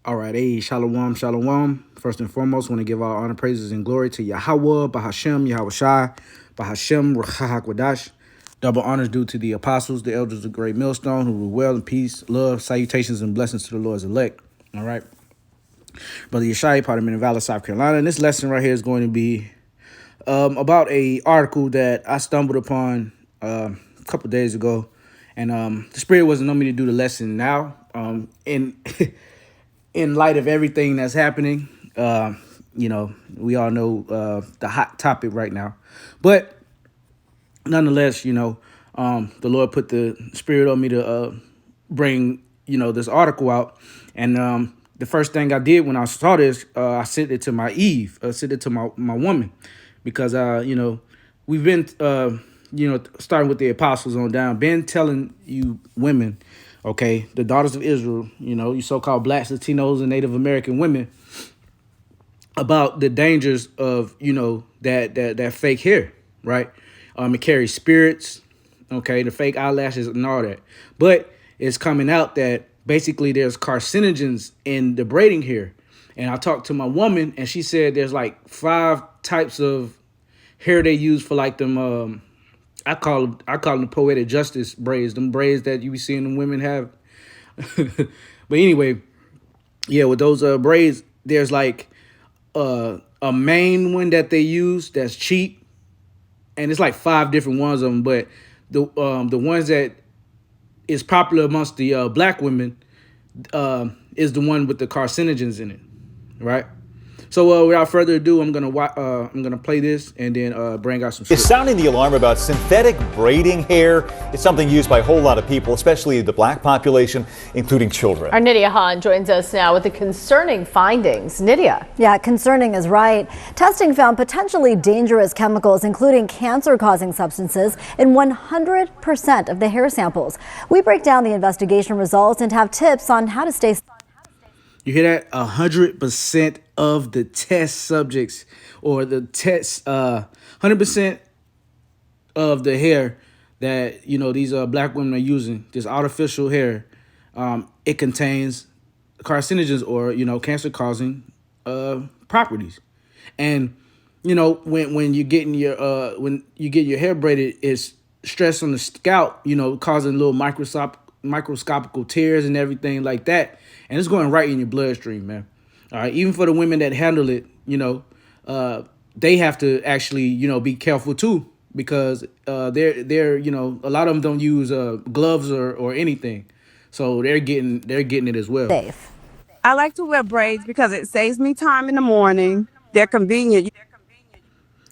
All right, hey, shalom, shalom. First and foremost, want to give all honor, praises, and glory to Yahweh, Bahashem, Yahweh Shai, Bahashem, Rachahak Wadash. Double honors due to the apostles, the elders of the great millstone, who rule well in peace, love, salutations, and blessings to the Lord's elect. All right. Brother Yeshai, part of Minnevala, South Carolina. And this lesson right here is going to be about a article that I stumbled upon a couple days ago. And the Spirit wasn't on me to do the lesson now. In in light of everything that's happening, we all know the hot topic right now. But nonetheless, the Lord put the Spirit on me to bring, this article out. And the first thing I did when I saw this, I sent it to my Eve, sent it to my woman, because, we've been, starting with the apostles on down, been telling you women, okay, the daughters of Israel, you so-called blacks, Latinos, and Native American women, about the dangers of, that fake hair, right? It carries spirits, okay, the fake eyelashes and all that. But it's coming out that basically there's carcinogens in the braiding hair. And I talked to my woman, and she said there's like 5 types of hair they use for like them. I call them the poetic justice braids, them braids that you be seeing them women have. But anyway, yeah, with those braids, there's like a main one that they use that's cheap, and it's like 5 different ones of them. But the ones that is popular amongst the black women is the one with the carcinogens in it, right? So without further ado, I'm gonna play this and then bring out some. Is sounding the alarm about synthetic braiding hair. It's something used by a whole lot of people, especially the black population, including children. Our Nydia Hahn joins us now with the concerning findings. Nydia. Yeah, concerning is right. Testing found potentially dangerous chemicals, including cancer-causing substances, in 100% of the hair samples. We break down the investigation results and have tips on how to stay. You hear that? 100% of the test subjects, or the test, 100% of the hair that these black women are using, this artificial hair, it contains carcinogens or cancer-causing properties. And when you're getting your when you get your hair braided, it's stress on the scalp, causing little microscopical tears and everything like that. And it's going right in your bloodstream, man. All right. Even for the women that handle it, they have to actually, be careful too, because they're a lot of them don't use gloves or anything, so they're getting it as well. Safe. I like to wear braids because it saves me time in the morning. They're convenient.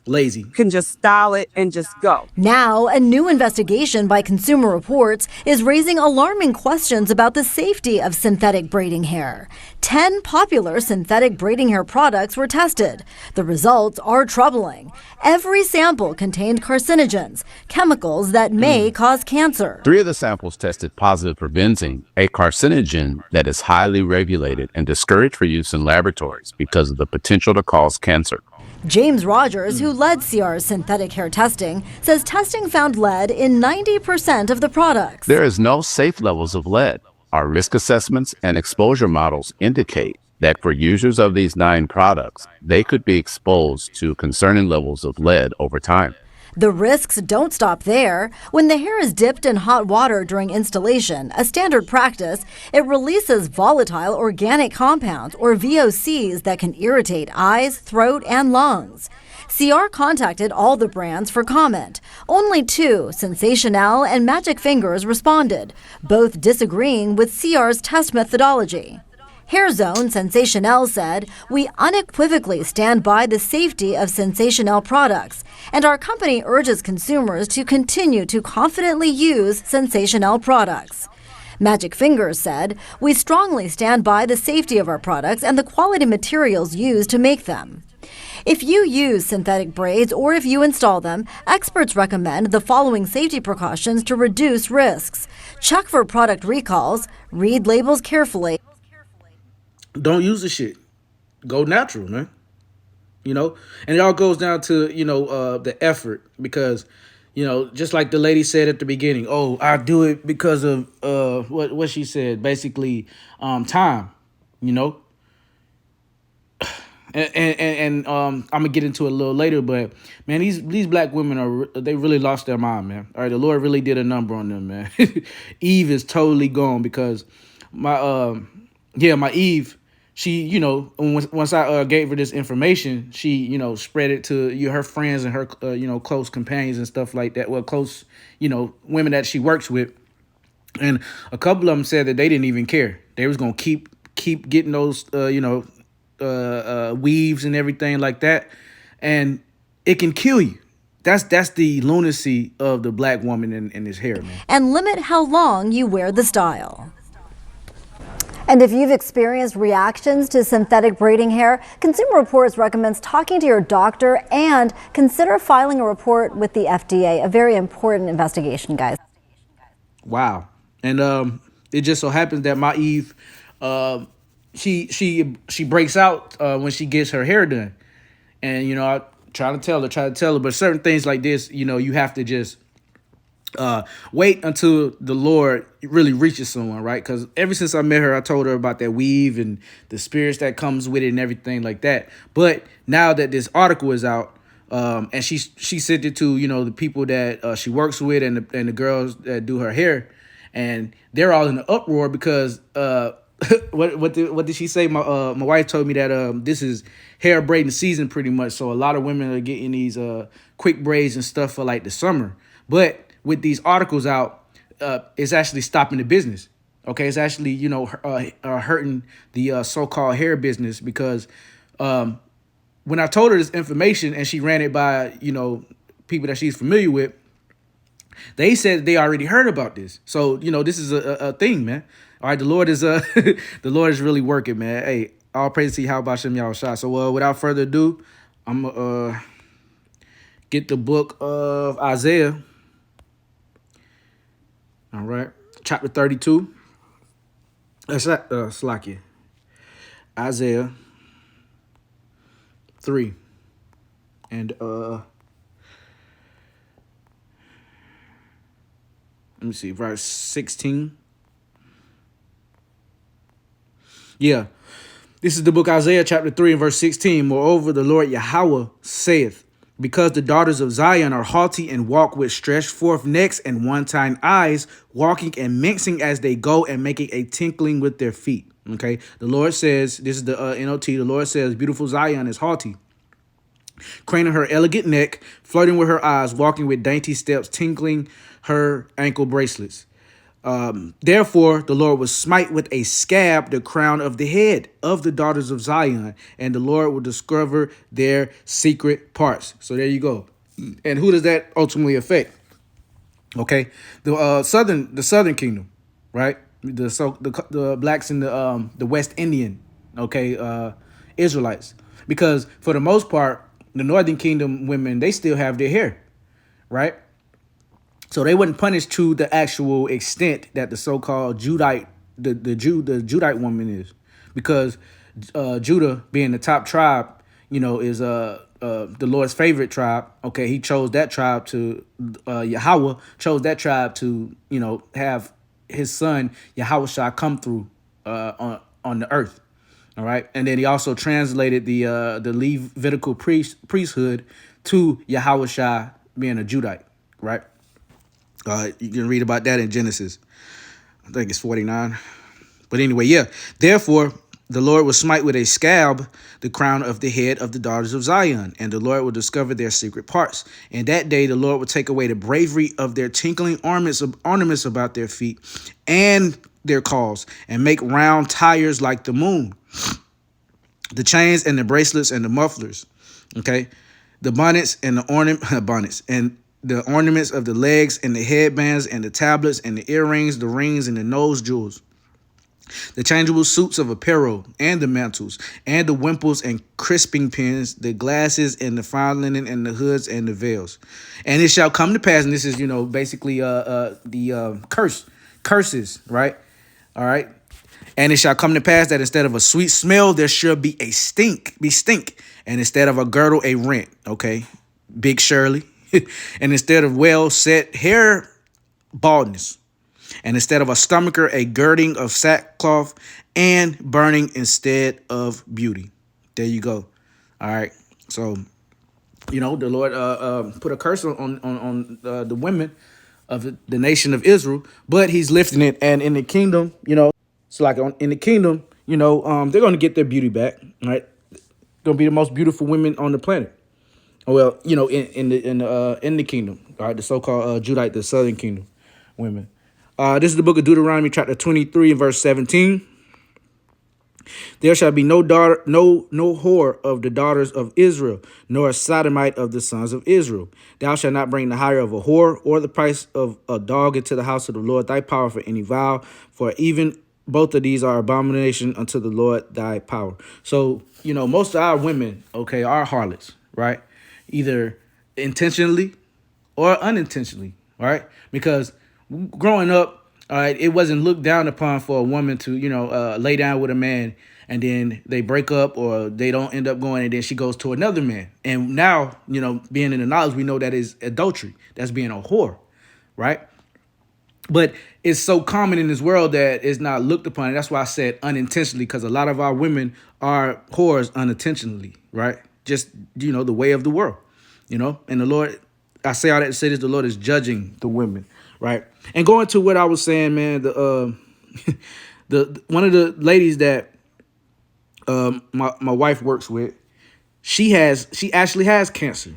Lazy. You can just style it and just go. Now, a new investigation by Consumer Reports is raising alarming questions about the safety of synthetic braiding hair. 10 popular synthetic braiding hair products were tested. The results are troubling. Every sample contained carcinogens, chemicals that may cause cancer. 3 of the samples tested positive for benzene, a carcinogen that is highly regulated and discouraged for use in laboratories because of the potential to cause cancer. James Rogers, who led CR's synthetic hair testing, says testing found lead in 90% of the products. There is no safe levels of lead. Our risk assessments and exposure models indicate that for users of these 9 products, they could be exposed to concerning levels of lead over time. The risks don't stop there. When the hair is dipped in hot water during installation, a standard practice, it releases volatile organic compounds, or VOCs, that can irritate eyes, throat, and lungs. CR contacted all the brands for comment. Only 2, Sensational and Magic Fingers, responded, both disagreeing with CR's test methodology. HairZone Sensational said, "We unequivocally stand by the safety of Sensational products, and our company urges consumers to continue to confidently use Sensational products." Magic Fingers said, "We strongly stand by the safety of our products and the quality materials used to make them." If you use synthetic braids or if you install them, experts recommend the following safety precautions to reduce risks. Check for product recalls, read labels carefully. Don't use the shit. Go natural, man. And it all goes down to, the effort, because, just like the lady said at the beginning, oh, I do it because of what she said, basically time. you know. And I'm gonna get into it a little later, but man, these black women they really lost their mind, man. All right, the Lord really did a number on them, man. Eve is totally gone because my Eve, she, once I gave her this information, she, spread it to her friends and her close companions and stuff like that. Well, close, women that she works with, and a couple of them said that they didn't even care. They was gonna keep getting those weaves and everything like that, and it can kill you. That's the lunacy of the black woman in this hair, man. And limit how long you wear the style. And if you've experienced reactions to synthetic braiding hair, Consumer Reports recommends talking to your doctor and consider filing a report with the FDA. A very important investigation, guys. Wow. And it just so happens that my Eve, she breaks out when she gets her hair done, and I try to tell her, but certain things like this, you have to just wait until the Lord really reaches someone, right? Because ever since I met her, I told her about that weave and the spirits that comes with it and everything like that. But now that this article is out, and she sent it to the people that she works with and the girls that do her hair, and they're all in an uproar because what did she say? My wife told me that this is hair braiding season pretty much, so a lot of women are getting these quick braids and stuff for like the summer. But with these articles out, it's actually stopping the business. Okay, it's actually hurting the so-called hair business because when I told her this information and she ran it by people that she's familiar with, they said they already heard about this. So this is a thing, man. All right, the Lord is the Lord is really working, man. Hey, all praise to Yahweh Hashem Yahweh Shai. So without further ado, I'm gonna get the book of Isaiah. All right, chapter 32. Slakia. Isaiah 3. And let me see, verse 16. Yeah. This is the book Isaiah chapter 3 and verse 16. Moreover, the Lord Yahweh saith, because the daughters of Zion are haughty and walk with stretched forth necks and one-tined eyes, walking and mincing as they go and making a tinkling with their feet. Okay. The Lord says, this is the NOT. The Lord says, beautiful Zion is haughty, craning her elegant neck, flirting with her eyes, walking with dainty steps, tinkling her ankle bracelets. Therefore, the Lord will smite with a scab the crown of the head of the daughters of Zion, and the Lord will discover their secret parts. So there you go. And who does that ultimately affect? Okay, the southern kingdom, right? The blacks in the West Indian, okay, Israelites, because for the most part, the northern kingdom women, they still have their hair, right? So they wasn't punished to the actual extent that the so-called Judite, the Judite woman is, because Judah being the top tribe, is the Lord's favorite tribe. Okay, he chose that tribe to Yahweh chose that tribe to have his son Yahweh Shai come through on the earth. All right, and then he also translated the Levitical priesthood to Yahweh Shai being a Judite, right? You can read about that in Genesis. I think it's 49. But anyway, yeah. Therefore, the Lord will smite with a scab the crown of the head of the daughters of Zion, and the Lord will discover their secret parts. And that day, the Lord will take away the bravery of their tinkling ornaments about their feet and their calls, and make round tires like the moon, the chains and the bracelets and the mufflers. Okay, the bonnets and the bonnets and the ornaments of the legs and the headbands and the tablets and the earrings, the rings and the nose jewels, the changeable suits of apparel and the mantles and the wimples and crisping pins, the glasses and the fine linen and the hoods and the veils. And it shall come to pass, and this is, basically the curses, right? All right. And it shall come to pass that instead of a sweet smell, there shall be stink. And instead of a girdle, a rent. Okay. Big Shirley. And instead of well set hair, baldness. And instead of a stomacher, a girding of sackcloth, and burning instead of beauty. There you go. All right. So, the Lord put a curse on the women of the nation of Israel, but he's lifting it. And in the kingdom, it's like in the kingdom, they're going to get their beauty back, right? Going to be the most beautiful women on the planet. Well, in the kingdom, all right, the so-called Judite, the southern kingdom women. This is the book of Deuteronomy, chapter 23 and verse 17. There shall be no whore of the daughters of Israel, nor a sodomite of the sons of Israel. Thou shalt not bring the hire of a whore or the price of a dog into the house of the Lord thy power for any vow, for even both of these are abomination unto the Lord thy power. So, most of our women, okay, are harlots, right? Either intentionally or unintentionally, right? Because growing up, all right, it wasn't looked down upon for a woman to, lay down with a man and then they break up or they don't end up going and then she goes to another man. And now, being in the knowledge, we know that is adultery. That's being a whore, right? But it's so common in this world that it's not looked upon. And that's why I said unintentionally, because a lot of our women are whores unintentionally, right? Just, the way of the world, and the Lord, I say all that to say this, the Lord is judging the women, right? And going to what I was saying, man, the one of the ladies that my wife works with, she actually has cancer,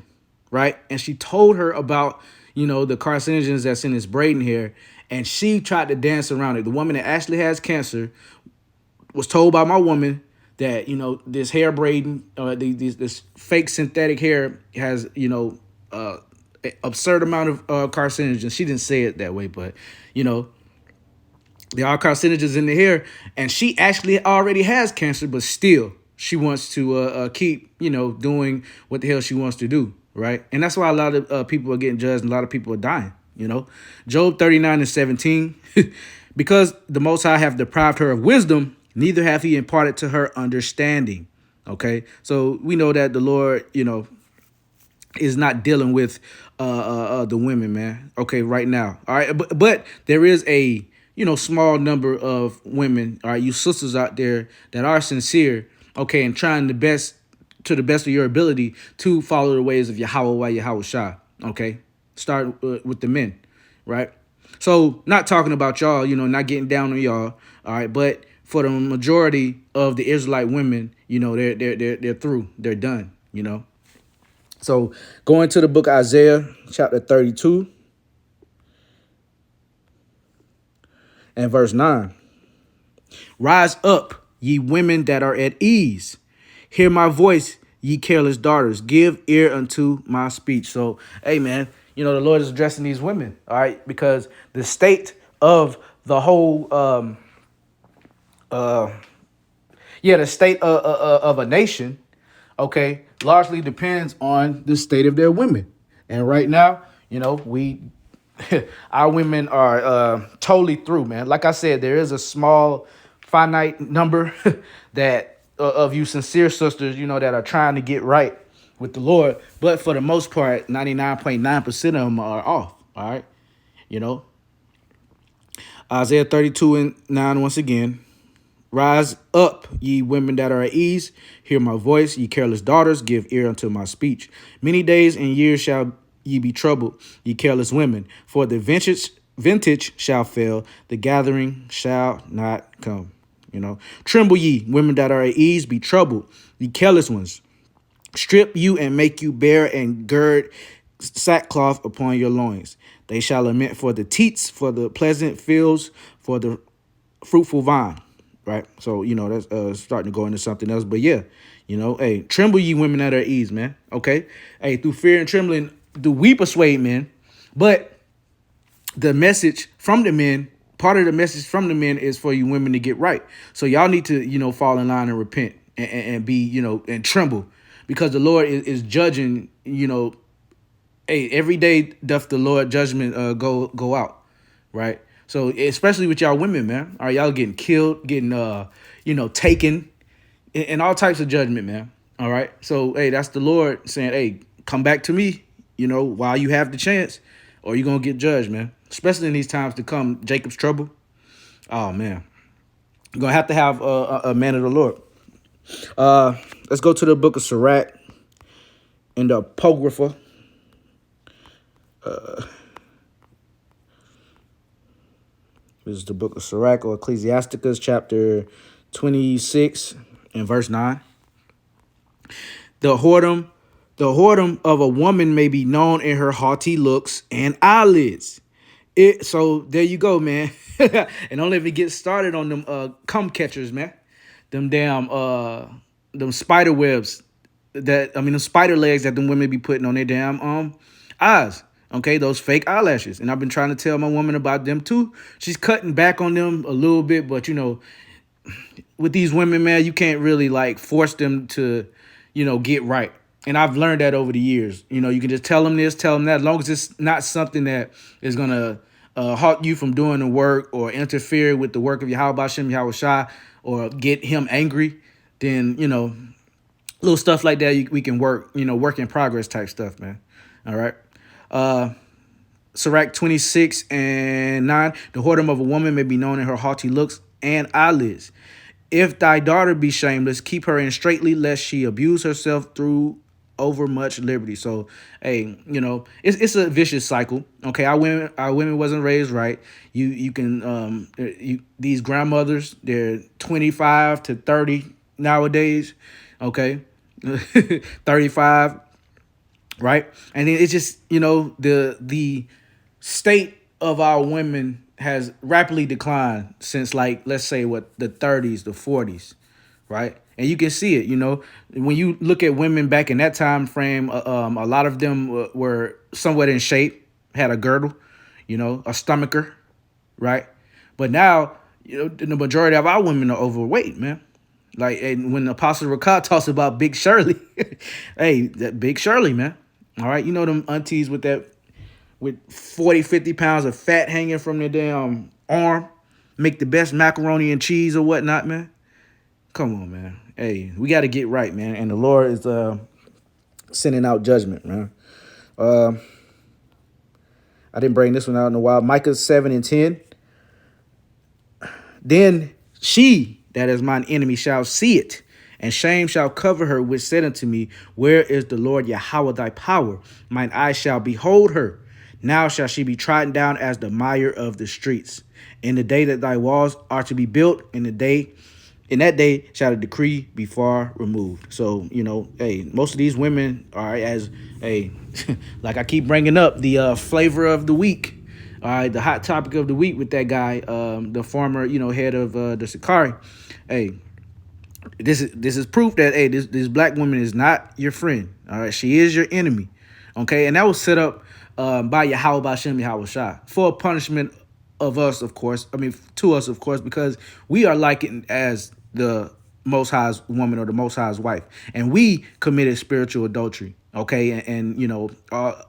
right? And she told her about, the carcinogens that's in this braiding hair, and she tried to dance around it. The woman that actually has cancer was told by my woman that, this hair braiding, this fake synthetic hair has, absurd amount of carcinogens. She didn't say it that way, but, there are carcinogens in the hair, and she actually already has cancer, but still she wants to keep, doing what the hell she wants to do, right? And that's why a lot of people are getting judged and a lot of people are dying, Job 39 and 17, because the Most High have deprived her of wisdom, neither hath he imparted to her understanding, okay? So we know that the Lord, is not dealing with the women, man, okay, right now, all right? But there is a, small number of women, all right, you sisters out there that are sincere, okay, and trying to the best of your ability to follow the ways of Yahweh Shai, okay? Start with the men, right? So not talking about y'all, not getting down on y'all, all right, but for the majority of the Israelite women, they're through, they're done, So going to the book of Isaiah, chapter 32, and verse 9. Rise up, ye women that are at ease. Hear my voice, ye careless daughters. Give ear unto my speech. So, hey, man, the Lord is addressing these women, all right, because the state of the whole, the state of a nation, okay, largely depends on the state of their women. And right now, our women are totally through, man. Like I said, there is a small, finite number that of you sincere sisters, that are trying to get right with the Lord. But for the most part, 99.9% of them are off, all right? Isaiah 32 and 9 once again. Rise up, ye women that are at ease. Hear my voice, ye careless daughters. Give ear unto my speech. Many days and years shall ye be troubled, ye careless women. For the vintage shall fail, the gathering shall not come. Tremble ye, women that are at ease. Be troubled, ye careless ones. Strip you and make you bare, and gird sackcloth upon your loins. They shall lament for the teats, for the pleasant fields, for the fruitful vine. Right. So, that's starting to go into something else. But yeah, hey, tremble ye women that are at ease, man. OK, hey, through fear and trembling do we persuade men. But the message from the men, part of the message from the men is for you women to get right. So y'all need to, fall in line and repent and be, and tremble, because the Lord is judging, hey, every day doth the Lord judgment go out. Right. So especially with y'all women, man, are y'all getting killed, getting, taken, and all types of judgment, man. All right. So, hey, that's the Lord saying, hey, come back to me, while you have the chance, or you're going to get judged, man. especially in these times to come, Jacob's trouble. Oh man, you're gonna have to have a man of the Lord. Let's go to the book of Sirach in the Apocrypha. This is the book of Sirach or Ecclesiasticus, chapter 26 and verse 9. The whoredom of a woman may be known in her haughty looks and eyelids. So there you go, man. And don't let me get started on them cum catchers, man. Them damn them spider webs them spider legs that them women be putting on their damn eyes. Okay, those fake eyelashes. And I've been trying to tell my woman about them too. She's cutting back on them a little bit, but with these women, man, you can't really like force them to, get right. And I've learned that over the years. You can just tell them this, tell them that, as long as it's not something that is gonna halt you from doing the work or interfere with the work of Yahweh Shem Yahweh Shai or get him angry, then little stuff like that we can work, work in progress type stuff, man. All right. Sirach 26 and 9. The whoredom of a woman may be known in her haughty looks and eyelids. If thy daughter be shameless, keep her in straitly, lest she abuse herself through overmuch liberty. So, hey, it's a vicious cycle. Okay, our women wasn't raised right. You can these grandmothers, they're 25 to 30 nowadays. Okay, 35. Right. And then it's just, the state of our women has rapidly declined since, like, let's say the 30s, the 40s. Right. And you can see it, when you look at women back in that time frame, a lot of them were somewhat in shape, had a girdle, a stomacher. Right. But now, the majority of our women are overweight, man. Like, and when Apostle Rakah talks about Big Shirley, hey, that Big Shirley, man. All right, them aunties with 40, 50 pounds of fat hanging from their damn arm, make the best macaroni and cheese or whatnot, man. Come on, man. Hey, we got to get right, man. And the Lord is sending out judgment, man. I didn't bring this one out in a while. Micah 7 and 10. Then she, that is mine enemy, shall see it, and shame shall cover her, which said unto me, where is the Lord Yahweh thy power? Mine eyes shall behold her. Now shall she be trodden down as the mire of the streets. In the day that thy walls are to be built, in that day shall the decree be far removed. So, hey, most of these women are like I keep bringing up, the flavor of the week. All right, the hot topic of the week with that guy, the former, head of the Sakari. Hey, this is proof that, hey, this black woman is not your friend. All right, she is your enemy. Okay, and that was set up by Yahweh Shem Yahweh Shai for a punishment of us, of course. To us, of course, because we are likened as the Most High's woman or the Most High's wife, and we committed spiritual adultery. Okay, and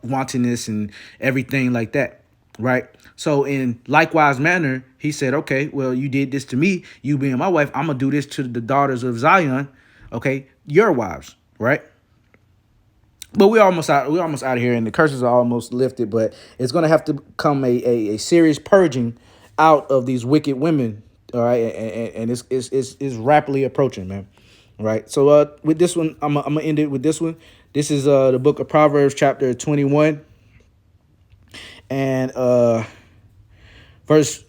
wantonness and everything like that. Right. So in likewise manner, he said, okay, well, you did this to me, you being my wife, I'm going to do this to the daughters of Zion. Okay. Your wives. Right. But we're almost out of here, and the curses are almost lifted, but it's going to have to come a serious purging out of these wicked women. All right. And it's rapidly approaching, man. All right. So with this one, I'm going to end it with this one. This is the book of Proverbs, chapter 21. And verse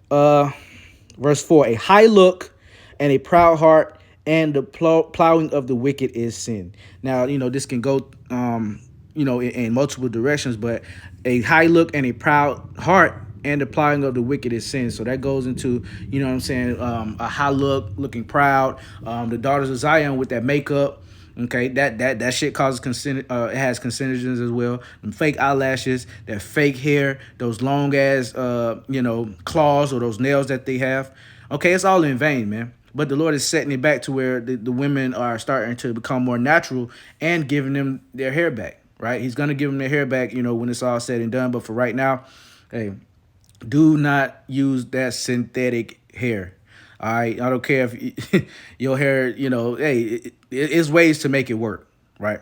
4, a high look and a proud heart and the plowing of the wicked is sin. Now, this can go, in multiple directions, but a high look and a proud heart and the plowing of the wicked is sin. So that goes into, a high look, looking proud, the daughters of Zion with that makeup. Okay, that shit causes it has carcinogens as well. Them fake eyelashes, that fake hair, those long ass claws or those nails that they have. Okay, it's all in vain, man. But the Lord is setting it back to where the women are starting to become more natural and giving them their hair back. Right, He's gonna give them their hair back, when it's all said and done. But for right now, hey, do not use that synthetic hair. All right, I don't care if your hair, hey, it's ways to make it work, right?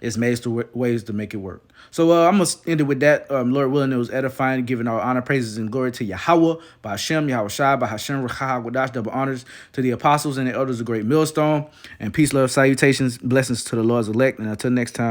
it's ways to make it work. So I'm going to end it with that. Lord willing, it was edifying, giving all honor, praises, and glory to Yahweh, by Hashem, Yahweh Shai, by Hashem, Rechah, Wadash, double honors to the apostles and the elders of Great Millstone. And peace, love, salutations, blessings to the Lord's elect. And until next time.